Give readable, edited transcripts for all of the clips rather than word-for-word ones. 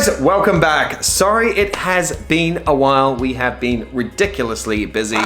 guys, welcome back. Sorry it has been a while. We have been ridiculously busy.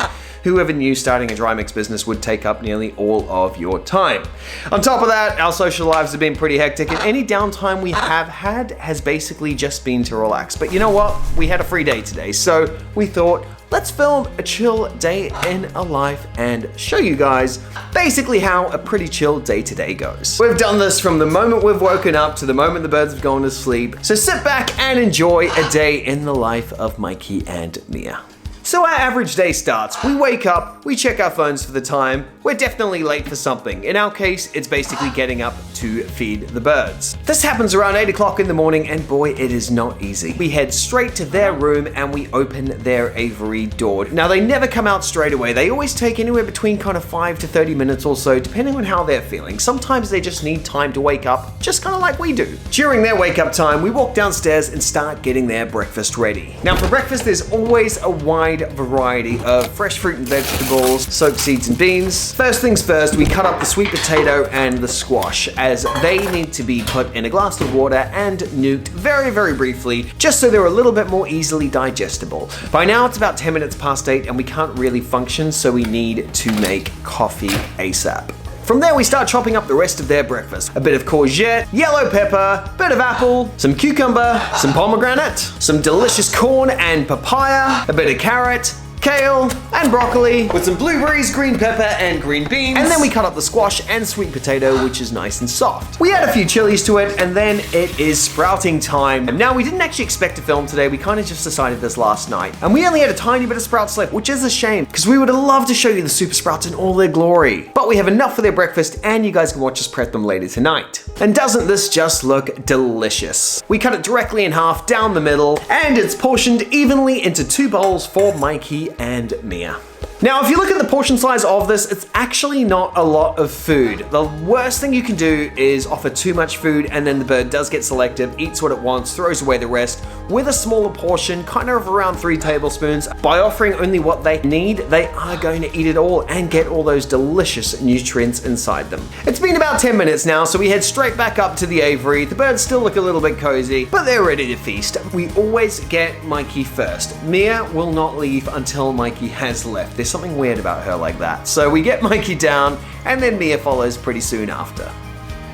Whoever knew starting a dry mix business would take up nearly all of your time. On top of that, our social lives have been pretty hectic, and any downtime we have had has basically just been to relax. But you know what? We had a free day today, so we thought, let's film a chill day in a life and show you guys basically how a pretty chill day-to-day goes. We've done this from the moment we've woken up to the moment the birds have gone to sleep. So sit back and enjoy a day in the life of Mikey and Mia. So our average day starts. We wake up, we check our phones for the time. We're definitely late for something. In our case, it's basically getting up to feed the birds. This happens around 8 o'clock in the morning, and boy, it is not easy. We head straight to their room and we open their aviary door. Now they never come out straight away. They always take anywhere between kind of 5 to 30 minutes or so, depending on how they're feeling. Sometimes they just need time to wake up, just kind of like we do. During their wake up time, we walk downstairs and start getting their breakfast ready. Now for breakfast, there's always a wide variety of fresh fruit and vegetables, soaked seeds and beans. First things first, we cut up the sweet potato and the squash, as they need to be put in a glass of water and nuked very, very briefly, just so they're a little bit more easily digestible. By now it's about 10 minutes past 8 and we can't really function, so we need to make coffee ASAP. From there, we start chopping up the rest of their breakfast. A bit of courgette, yellow pepper, bit of apple, some cucumber, some pomegranate, some delicious corn and papaya, a bit of carrot, kale, and broccoli, with some blueberries, green pepper, and green beans. And then we cut up the squash and sweet potato, which is nice and soft. We add a few chilies to it, and then it is sprouting time. Now, we didn't actually expect to film today. We kind of just decided this last night. And we only had a tiny bit of sprouts left, which is a shame, because we would have loved to show you the super sprouts in all their glory. But we have enough for their breakfast, and you guys can watch us prep them later tonight. And doesn't this just look delicious? We cut it directly in half down the middle, and it's portioned evenly into 2 bowls for Mikey and Mia. Now, if you look at the portion size of this, it's actually not a lot of food. The worst thing you can do is offer too much food, and then the bird does get selective, eats what it wants, throws away the rest. With a smaller portion, kind of around 3 tablespoons, by offering only what they need, they are going to eat it all and get all those delicious nutrients inside them. It's been about 10 minutes now, so we head straight back up to the aviary. The birds still look a little bit cozy, but they're ready to feast. We always get Mikey first. Mia will not leave until Mikey has left. There's something weird about her like that. So we get Mikey down, and then Mia follows pretty soon after.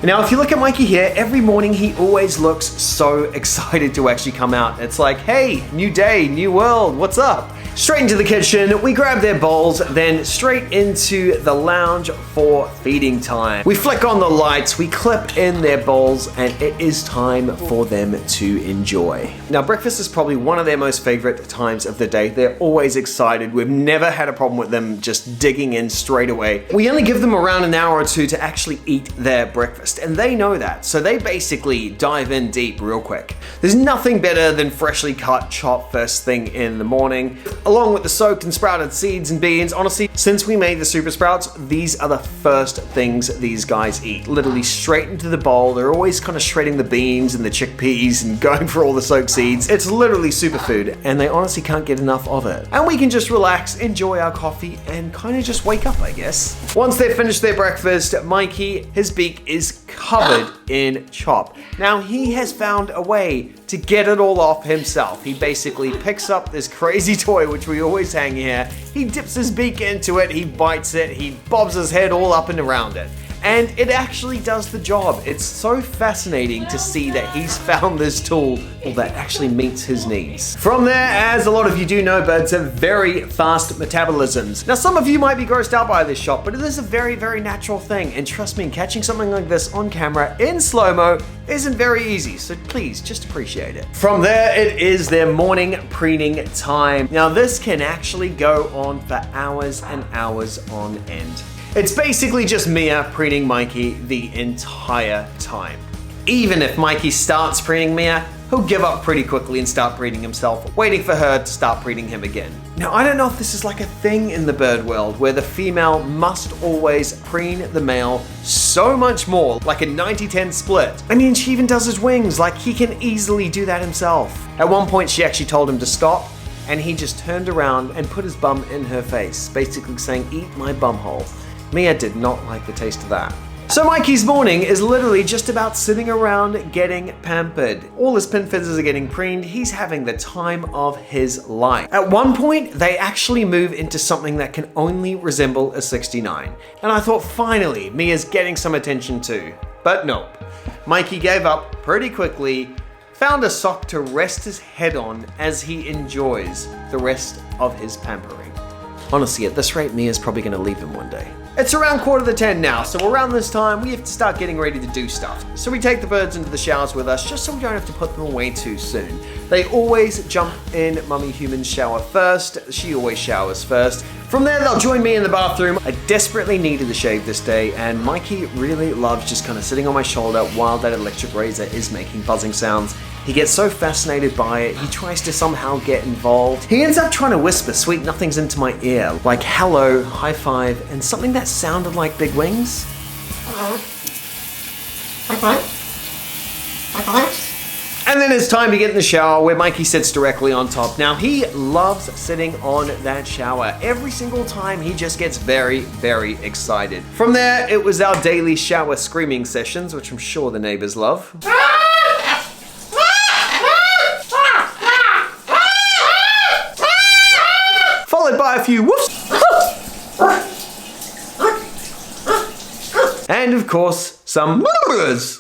Now, if you look at Mikey here, every morning he always looks so excited to actually come out. It's like, hey, new day, new world, what's up? Straight into the kitchen, we grab their bowls, then straight into the lounge for feeding time. We flick on the lights, we clip in their bowls, and it is time for them to enjoy. Now, breakfast is probably one of their most favorite times of the day. They're always excited. We've never had a problem with them just digging in straight away. We only give them around an hour or two to actually eat their breakfast, and they know that, so they basically dive in deep real quick. There's nothing better than freshly cut chop first thing in the morning, along with the soaked and sprouted seeds and beans. Honestly, since we made the super sprouts, these are the first things these guys eat. Literally straight into the bowl. They're always kind of shredding the beans and the chickpeas and going for all the soaked seeds. It's literally superfood, and they honestly can't get enough of it. And we can just relax, enjoy our coffee, and kind of just wake up, I guess. Once they've finished their breakfast, Mikey, his beak is covered in chop. Now, he has found a way to get it all off himself. He basically picks up this crazy toy, which we always hang here. He dips his beak into it, he bites it, he bobs his head all up and around it. And it actually does the job. It's so fascinating to see that he's found this tool that actually meets his needs. From there, as a lot of you do know, birds have very fast metabolisms. Now, some of you might be grossed out by this shot, but it is a very, very natural thing. And trust me, catching something like this on camera in slow-mo isn't very easy, so please just appreciate it. From there, it is their morning preening time. Now, this can actually go on for hours and hours on end. It's basically just Mia preening Mikey the entire time. Even if Mikey starts preening Mia, he'll give up pretty quickly and start preening himself, waiting for her to start preening him again. Now, I don't know if this is like a thing in the bird world where the female must always preen the male so much more, like a 90-10 split. I mean, she even does his wings, like he can easily do that himself. At one point, she actually told him to stop, and he just turned around and put his bum in her face, basically saying, "Eat my bum hole." Mia did not like the taste of that. So Mikey's morning is literally just about sitting around getting pampered. All his pin feathers are getting preened. He's having the time of his life. At one point, they actually move into something that can only resemble a 69. And I thought, finally, Mia's getting some attention too. But nope. Mikey gave up pretty quickly, found a sock to rest his head on as he enjoys the rest of his pampering. Honestly, at this rate, Mia's probably gonna leave him one day. It's around 10:15 now, so around this time we have to start getting ready to do stuff. So we take the birds into the showers with us just so we don't have to put them away too soon. They always jump in Mummy Human's shower first. She always showers first. From there, they'll join me in the bathroom. I desperately needed a shave this day, and Mikey really loves just kind of sitting on my shoulder while that electric razor is making buzzing sounds. He gets so fascinated by it, he tries to somehow get involved. He ends up trying to whisper sweet nothings into my ear, like hello, high five, and something that sounded like big wings. And then it's time to get in the shower where Mikey sits directly on top. Now he loves sitting on that shower. Every single time he just gets very, very excited. From there, it was our daily shower screaming sessions, which I'm sure the neighbors love. Followed by a few woofs. And of course, some murmurs.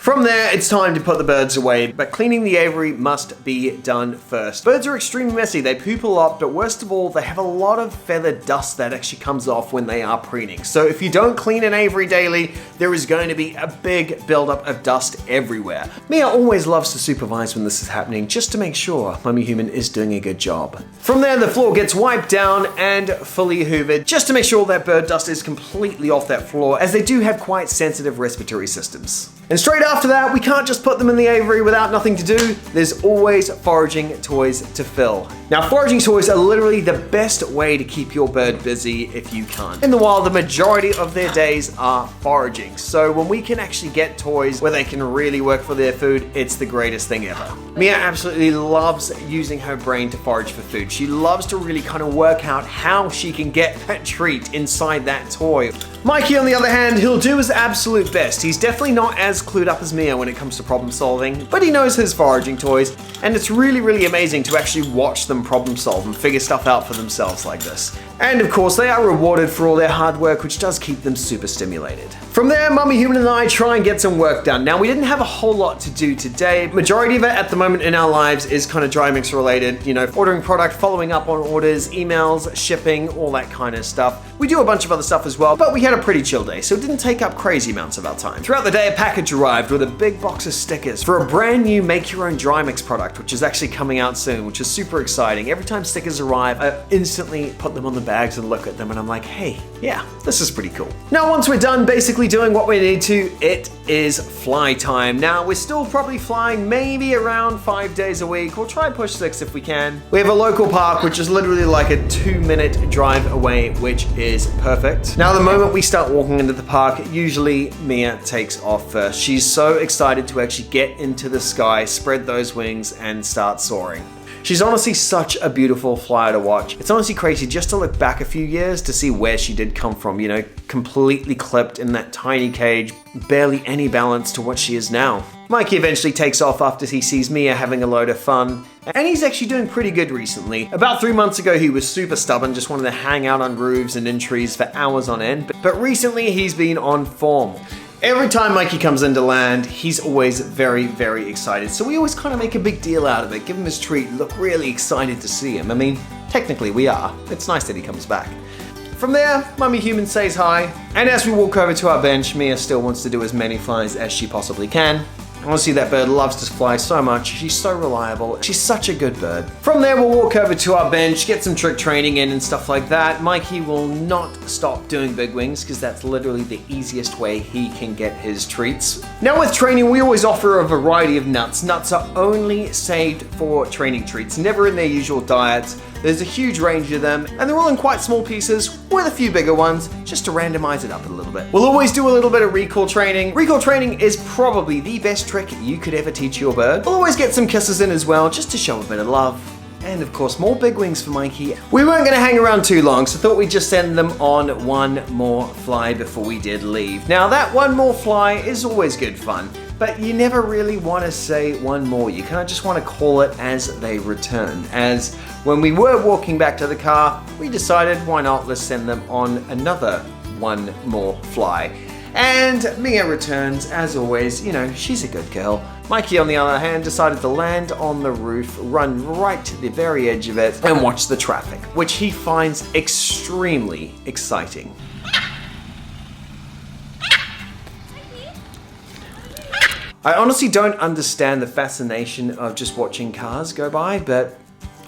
From there, it's time to put the birds away, but cleaning the aviary must be done first. Birds are extremely messy, they poop a lot, but worst of all, they have a lot of feather dust that actually comes off when they are preening. So if you don't clean an aviary daily, there is going to be a big buildup of dust everywhere. Mia always loves to supervise when this is happening, just to make sure Mummy Human is doing a good job. From there, the floor gets wiped down and fully hoovered, just to make sure that bird dust is completely off that floor, as they do have quite sensitive respiratory systems. And straight after that, we can't just put them in the aviary without nothing to do. There's always foraging toys to fill. Now, foraging toys are literally the best way to keep your bird busy if you can't. In the wild, the majority of their days are foraging. So when we can actually get toys where they can really work for their food, it's the greatest thing ever. Mia absolutely loves using her brain to forage for food. She loves to really kind of work out how she can get that treat inside that toy. Mikey, on the other hand, he'll do his absolute best. He's definitely not as clued up as Mia when it comes to problem solving, but he knows his foraging toys, and it's really, really amazing to actually watch them problem solve and figure stuff out for themselves like this. And of course, they are rewarded for all their hard work, which does keep them super stimulated. From there, Mummy Human and I try and get some work done. Now, we didn't have a whole lot to do today. Majority of it at the moment in our lives is kind of dry mix related, you know, ordering product, following up on orders, emails, shipping, all that kind of stuff. We do a bunch of other stuff as well, but we had a pretty chill day, so it didn't take up crazy amounts of our time. Throughout the day, a package arrived with a big box of stickers for a brand new make your own dry mix product, which is actually coming out soon, which is super exciting. Every time stickers arrive, I instantly put them on the bags and look at them, and I'm like, hey, yeah, this is pretty cool. Now, once we're done basically doing what we need to, it is fly time. Now, we're still probably flying maybe around 5 days a week. We'll try and push 6 if we can. We have a local park, which is literally like a 2-minute drive away, which is perfect. Now, the moment we start walking into the park, usually Mia takes off first. She's so excited to actually get into the sky, spread those wings, and start soaring. She's honestly such a beautiful flyer to watch. It's honestly crazy just to look back a few years to see where she did come from, you know, completely clipped in that tiny cage, barely any balance to what she is now. Mikey eventually takes off after he sees Mia having a load of fun, and he's actually doing pretty good recently. About 3 months ago, he was super stubborn, just wanted to hang out on roofs and in trees for hours on end, but recently he's been on form. Every time Mikey comes into land, he's always very, very excited. So we always kind of make a big deal out of it, give him his treat, look really excited to see him. I mean, technically we are. It's nice that he comes back. From there, Mummy Human says hi, and as we walk over to our bench, Mia still wants to do as many flies as she possibly can. Honestly, that bird loves to fly so much. She's so reliable. She's such a good bird. From there, we'll walk over to our bench, get some trick training in and stuff like that. Mikey will not stop doing big wings because that's literally the easiest way he can get his treats. Now with training, we always offer a variety of nuts. Nuts are only saved for training treats, never in their usual diets. There's a huge range of them, and they're all in quite small pieces with a few bigger ones, just to randomize it up a little bit. We'll always do a little bit of recall training. Recall training is probably the best trick you could ever teach your bird. We'll always get some kisses in as well, just to show a bit of love. And of course, more big wings for Mikey. We weren't gonna hang around too long, so thought we'd just send them on one more fly before we did leave. Now that one more fly is always good fun, but you never really wanna say one more. You kinda just wanna call it as they return. As when we were walking back to the car, we decided why not, let's send them on another one more fly. And Mia returns, as always, you know, she's a good girl. Mikey, on the other hand, decided to land on the roof, run right to the very edge of it, and watch the traffic, which he finds extremely exciting. I honestly don't understand the fascination of just watching cars go by, but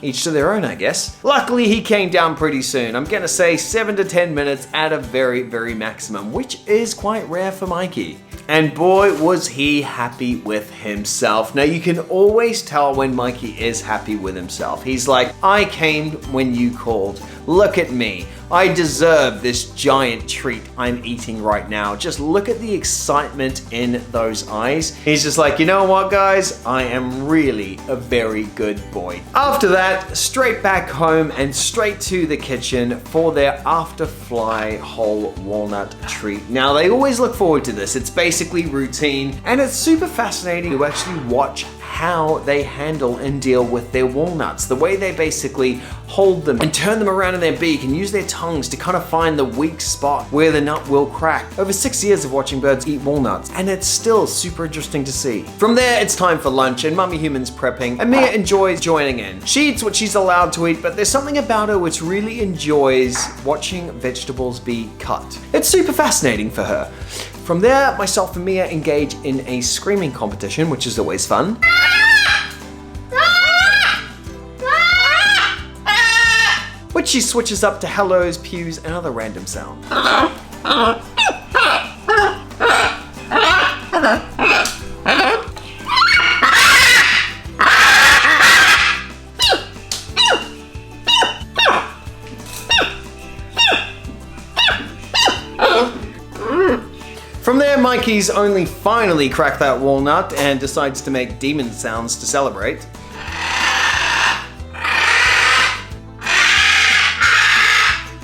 each to their own, I guess. Luckily, he came down pretty soon. I'm gonna say 7 to 10 minutes at a very, very maximum, which is quite rare for Mikey. And boy, was he happy with himself. Now, you can always tell when Mikey is happy with himself. He's like, I came when you called. Look at me. I deserve this giant treat I'm eating right now. Just look at the excitement in those eyes. He's just like, you know what, guys? I am really a very good boy. After that, straight back home and straight to the kitchen for their after fly whole walnut treat. Now, they always look forward to this. It's basically routine, and it's super fascinating to actually watch how they handle and deal with their walnuts. The way they basically hold them and turn them around in their beak and use their tongues to kind of find the weak spot where the nut will crack. Over 6 years of watching birds eat walnuts, and it's still super interesting to see. From there, it's time for lunch, and Mummy Human's prepping, and Mia enjoys joining in. She eats what she's allowed to eat, but there's something about her which really enjoys watching vegetables be cut. It's super fascinating for her. From there, myself and Mia engage in a screaming competition, which is always fun. Which she switches up to hellos, pews, and other random sounds. From there, Mikey's only finally cracked that walnut and decides to make demon sounds to celebrate.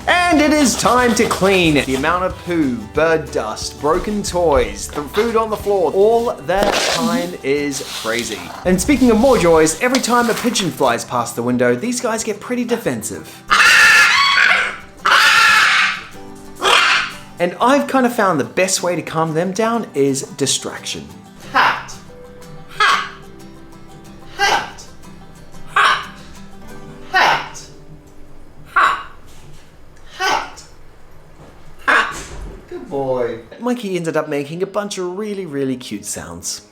And it is time to clean. The amount of poo, bird dust, broken toys, the food on the floor, all that time is crazy. And speaking of more joys, every time a pigeon flies past the window, these guys get pretty defensive. And I've kind of found the best way to calm them down is distraction. Hat. Hat. Hat. Hat. Hat. Hat. Hat. Hat. Good boy. Mikey ended up making a bunch of really, really cute sounds.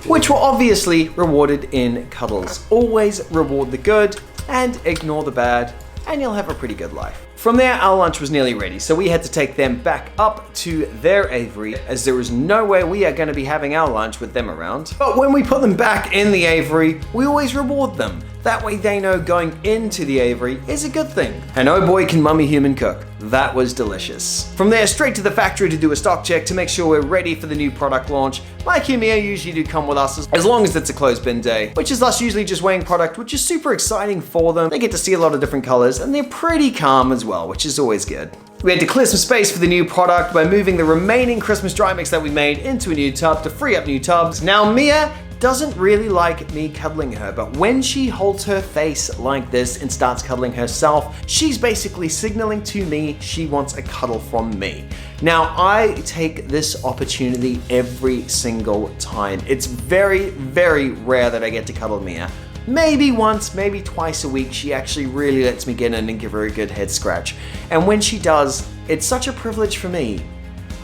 Which were obviously rewarded in cuddles. Always reward the good and ignore the bad, and you'll have a pretty good life. From there, our lunch was nearly ready, so we had to take them back up to their aviary, as there is no way we are going to be having our lunch with them around. But when we put them back in the aviary, we always reward them. That way they know going into the aviary is a good thing. And oh boy, can Mummy Human cook. That was delicious. From there, straight to the factory to do a stock check to make sure we're ready for the new product launch. Mikey and Mia usually do come with us as long as it's a closed bin day, which is us usually just weighing product, which is super exciting for them. They get to see a lot of different colors, and they're pretty calm as well, which is always good. We had to clear some space for the new product by moving the remaining Christmas dry mix that we made into a new tub to free up new tubs. Now Mia doesn't really like me cuddling her, but when she holds her face like this and starts cuddling herself, she's basically signaling to me she wants a cuddle from me. Now, I take this opportunity every single time. It's very, very rare that I get to cuddle Mia. Maybe once, maybe twice a week, she actually really lets me get in and give her a good head scratch. And when she does, it's such a privilege for me.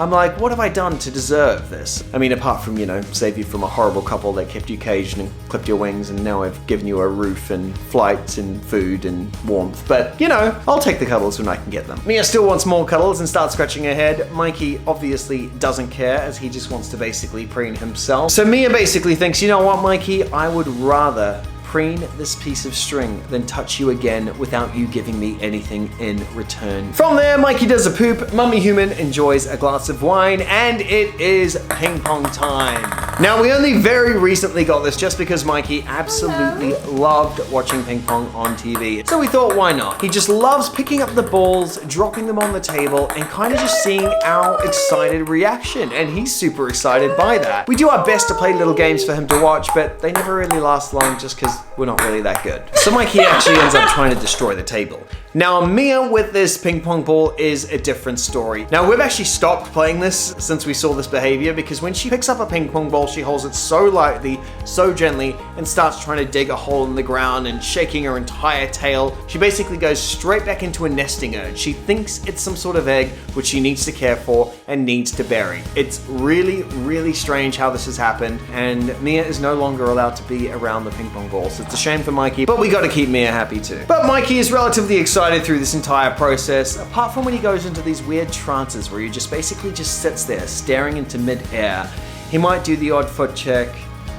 I'm like, what have I done to deserve this? I mean, apart from, you know, save you from a horrible couple that kept you caged and clipped your wings, and now I've given you a roof and flights and food and warmth. But, you know, I'll take the cuddles when I can get them. Mia still wants more cuddles and starts scratching her head. Mikey obviously doesn't care, as he just wants to basically preen himself. So Mia basically thinks, you know what, Mikey, I would rather preen this piece of string than touch you again without you giving me anything in return. From there, Mikey does a poop, Mummy Human enjoys a glass of wine, and it is ping pong time. Now, we only very recently got this just because Mikey absolutely loved watching ping pong on TV. So we thought, why not? He just loves picking up the balls, dropping them on the table, and kind of just seeing our excited reaction, and he's super excited by that. We do our best to play little games for him to watch, but they never really last long just because we're not really that good. So Mikey actually ends up trying to destroy the table. Now, Mia with this ping pong ball is a different story. Now, we've actually stopped playing this since we saw this behavior, because when she picks up a ping pong ball, she holds it so lightly, so gently, and starts trying to dig a hole in the ground and shaking her entire tail. She basically goes straight back into a nesting urge. She thinks it's some sort of egg which she needs to care for and needs to bury. It's really, really strange how this has happened, and Mia is no longer allowed to be around the ping pong ball. So it's a shame for Mikey, but we got to keep Mia happy too. But Mikey is relatively excited through this entire process, apart from when he goes into these weird trances where he just basically just sits there staring into mid-air. He might do the odd foot check,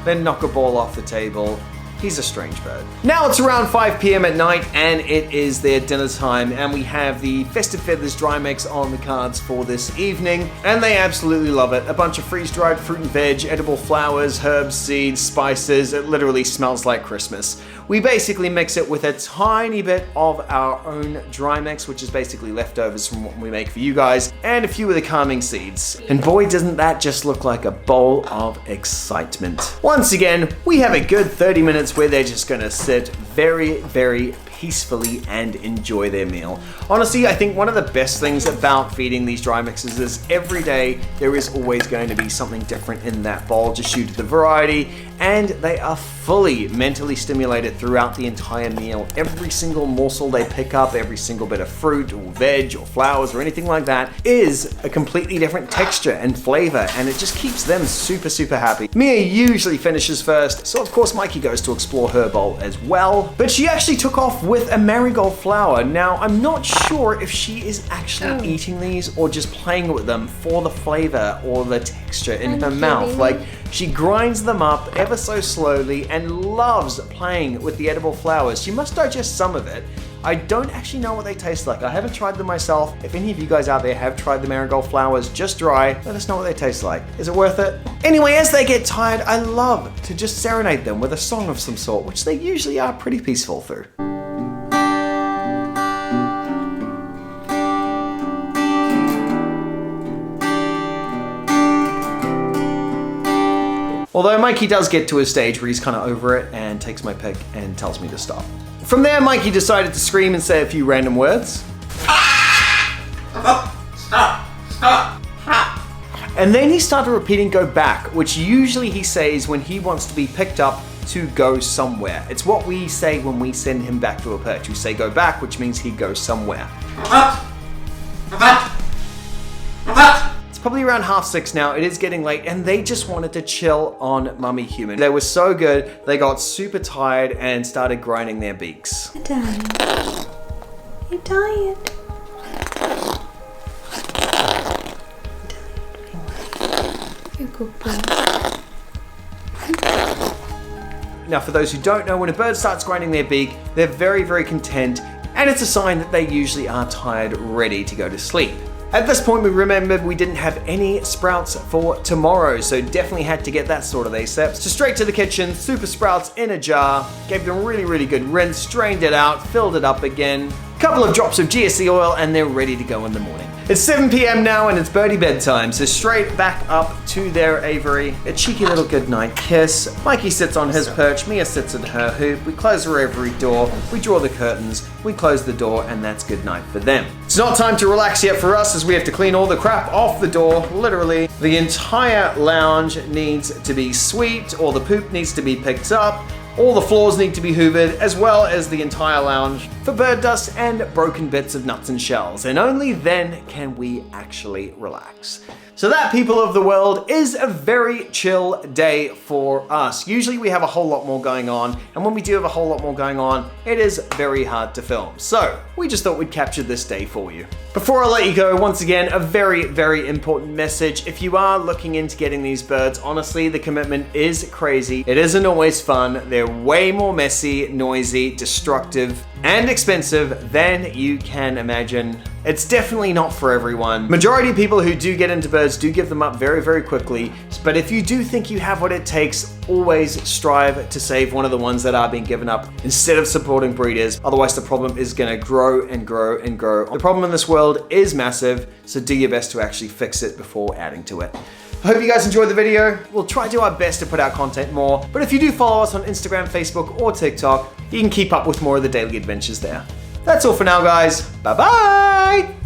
then knock a ball off the table. He's a strange bird. Now it's around 5 p.m. at night, and it is their dinner time, and we have the Festive Feathers dry mix on the cards for this evening, and they absolutely love it. A bunch of freeze-dried fruit and veg, edible flowers, herbs, seeds, spices. It literally smells like Christmas. We basically mix it with a tiny bit of our own dry mix, which is basically leftovers from what we make for you guys, and a few of the calming seeds. And boy, doesn't that just look like a bowl of excitement. Once again, we have a good 30 minutes where they're just gonna sit very, very peacefully and enjoy their meal. Honestly, I think one of the best things about feeding these dry mixes is every day there is always going to be something different in that bowl, just due to the variety, and they are fully mentally stimulated throughout the entire meal. Every single morsel they pick up, every single bit of fruit or veg or flowers or anything like that is a completely different texture and flavor, and it just keeps them super, super happy. Mia usually finishes first, so of course Mikey goes to explore her bowl as well, but she actually took off with a marigold flower. Now, I'm not sure if she is actually eating these or just playing with them for the flavor or the texture in her mouth. Like, she grinds them up ever so slowly and loves playing with the edible flowers. She must digest some of it. I don't actually know what they taste like. I haven't tried them myself. If any of you guys out there have tried the marigold flowers just dry, let us know what they taste like. Is it worth it? Anyway, as they get tired, I love to just serenade them with a song of some sort, which they usually are pretty peaceful through. Although Mikey does get to a stage where he's kind of over it and takes my pick and tells me to stop. From there, Mikey decided to scream and say a few random words. And then he started repeating "go back," which usually he says when he wants to be picked up to go somewhere. It's what we say when we send him back to a perch. We say "go back," which means he goes somewhere. It's probably around 6:30 now. It is getting late, and they just wanted to chill on Mummy Human. They were so good, they got super tired and started grinding their beaks. You're tired. You're tired. You're a good boy. Now, for those who don't know, when a bird starts grinding their beak, they're very, very content, and it's a sign that they usually are tired, ready to go to sleep. At this point, we remembered we didn't have any sprouts for tomorrow, so definitely had to get that sorted ASAP. So straight to the kitchen, super sprouts in a jar, gave them a really, really good rinse, strained it out, filled it up again, couple of drops of GSC oil, and they're ready to go in the morning. It's 7 p.m. now, and it's birdie bedtime, so straight back up to their aviary. A cheeky little goodnight kiss. Mikey sits on his perch, Mia sits at her hoop, we close her aviary door, we draw the curtains, we close the door, and that's good night for them. It's not time to relax yet for us, as we have to clean all the crap off the door, literally. The entire lounge needs to be swept, all the poop needs to be picked up, all the floors need to be hoovered, as well as the entire lounge. for bird dust and broken bits of nuts and shells, and only then can we actually relax. So that, people of the world, is a very chill day for us. Usually we have a whole lot more going on, and when we do have a whole lot more going on, it is very hard to film. So we just thought we'd capture this day for you. Before I let you go, once again, a very, very important message. If you are looking into getting these birds, honestly, the commitment is crazy. It isn't always fun. They're way more messy, noisy, destructive, and expensive than you can imagine. It's definitely not for everyone. Majority of people who do get into birds do give them up very, very quickly. But if you do think you have what it takes, always strive to save one of the ones that are being given up instead of supporting breeders. Otherwise, the problem is gonna grow and grow and grow. The problem in this world is massive, so do your best to actually fix it before adding to it. I hope you guys enjoyed the video. We'll try to do our best to put out content more, but if you do follow us on Instagram, Facebook, or TikTok, you can keep up with more of the daily adventures there. That's all for now, guys. Bye-bye!